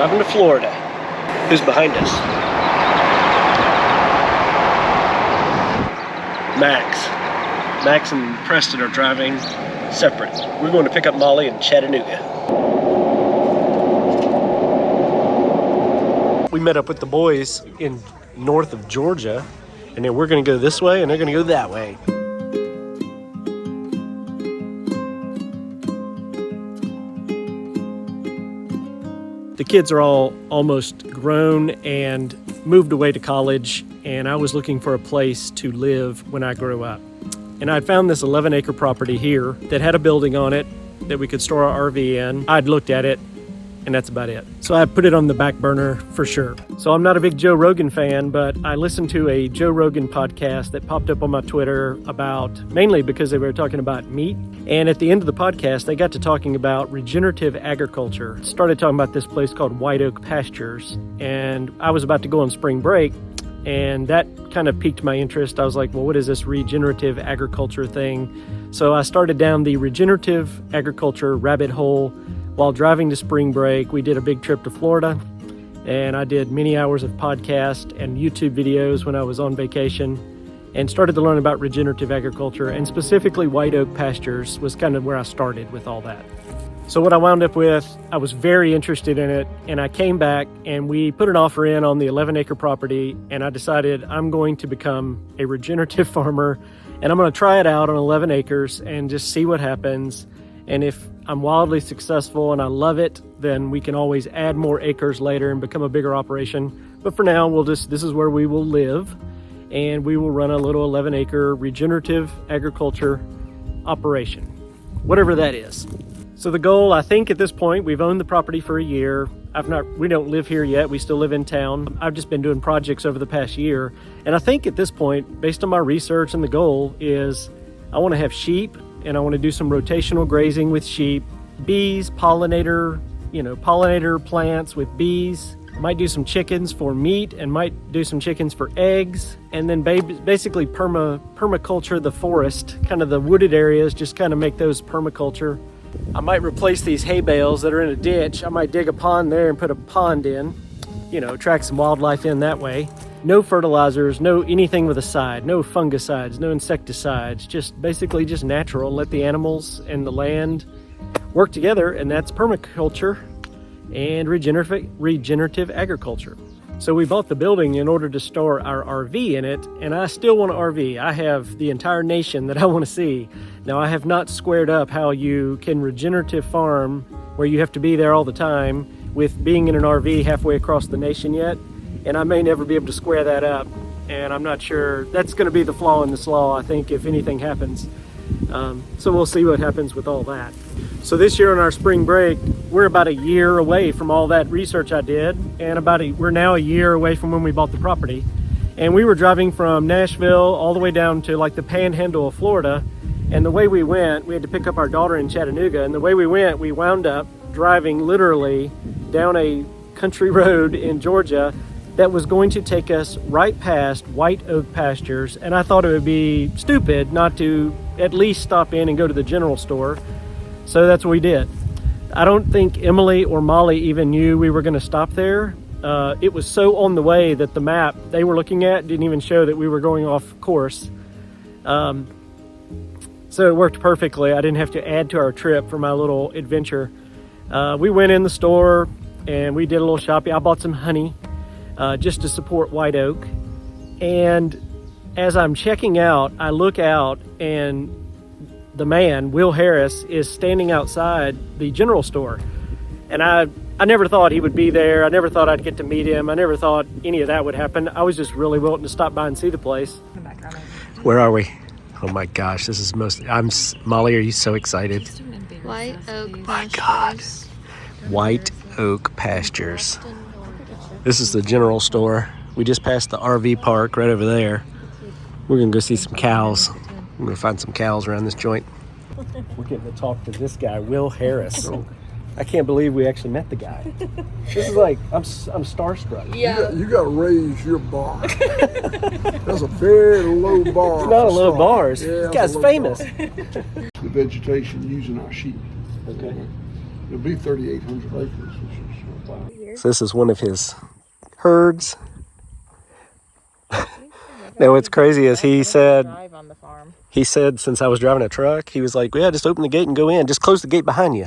Driving to Florida. Who's behind us? Max and Preston are driving separate. We're going to pick up Molly in Chattanooga. We met up with the boys in north of Georgia, and then we're going to go this way and they're going to go that way. The kids are all almost grown and moved away to college, and I was looking for a place to live when I grew up. And I'd found this 11-acre property here that had a building on it that we could store our RV in. I'd looked at it, and that's about it. So I put it on the back burner for sure. So I'm not a big Joe Rogan fan, but I listened to a Joe Rogan podcast that popped up on my Twitter mainly because they were talking about meat. And at the end of the podcast, they got to talking about regenerative agriculture. Started talking about this place called White Oak Pastures. And I was about to go on spring break, and that kind of piqued my interest. I was like, well, what is this regenerative agriculture thing? So I started down the regenerative agriculture rabbit hole. While driving to spring break, we did a big trip to Florida, and I did many hours of podcast and YouTube videos when I was on vacation, and started to learn about regenerative agriculture, and specifically White Oak Pastures was kind of where I started with all that. So what I wound up with, I was very interested in it, and I came back and we put an offer in on the 11-acre property, and I decided I'm going to become a regenerative farmer, and I'm going to try it out on 11 acres and just see what happens. And if I'm wildly successful and I love it, then we can always add more acres later and become a bigger operation. But for now, this is where we will live, and we will run a little 11-acre regenerative agriculture operation, whatever that is. So the goal, I think at this point, we've owned the property for a year. We don't live here yet. We still live in town. I've just been doing projects over the past year. And I think at this point, based on my research, and the goal is I want to have sheep, and I want to do some rotational grazing with sheep, bees, pollinator plants with bees. Might do some chickens for meat, and might do some chickens for eggs, and then basically permaculture the forest, kind of the wooded areas, just kind of make those permaculture. I might replace these hay bales that are in a ditch. I might dig a pond there and put a pond in, attract some wildlife in that way. No fertilizers, no anything with a side, no fungicides, no insecticides, just basically just natural. Let the animals and the land work together, and that's permaculture and regenerative agriculture. So we bought the building in order to store our RV in it, and I still want an RV. I have the entire nation that I want to see. Now, I have not squared up how you can regenerative farm where you have to be there all the time with being in an RV halfway across the nation yet, and I may never be able to square that up, and I'm not sure. That's going to be the flaw in this law, I think, if anything happens. So we'll see what happens with all that. So this year on our spring break, we're about a year away from all that research I did, and we're now a year away from when we bought the property. And we were driving from Nashville all the way down to like the panhandle of Florida, and the way we went, we had to pick up our daughter in Chattanooga, and the way we went, we wound up driving literally down a country road in Georgia that was going to take us right past White Oak Pastures, and I thought it would be stupid not to at least stop in and go to the general store. So that's what we did. I don't think Emily or Molly even knew we were going to stop there. It was so on the way that the map they were looking at didn't even show that we were going off course. So it worked perfectly. I didn't have to add to our trip for my little adventure. We went in the store and we did a little shopping. I bought some honey just to support White Oak. And as I'm checking out, I look out and the man, Will Harris, is standing outside the general store. And I never thought he would be there. I never thought I'd get to meet him. I never thought any of that would happen. I was just really willing to stop by and see the place. Where are we? Oh my gosh, this is Molly, are you so excited? White Oak Pastures. My God. White Oak Pastures. This is the general store. We just passed the RV park right over there. We're gonna go see some cows. I'm gonna find some cows around this joint. We're getting to talk to this guy, Will Harris. I can't believe we actually met the guy. This is like, I'm starstruck. Yeah. You got to raise your bar. That's a very low bar. It's not a low bar. This guy's famous. The vegetation using our sheep. Okay. It'll be 3,800 acres, which is So this is one of his herds. Now what's crazy is he said since I was driving a truck, he was like, yeah, just open the gate and go in. Just close the gate behind you.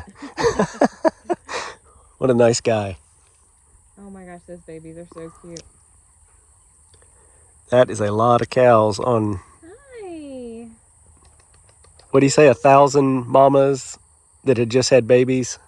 What a nice guy. Oh my gosh, those babies are so cute. That is a lot of cows on, Hi. what do you say, 1,000 mamas that had just had babies?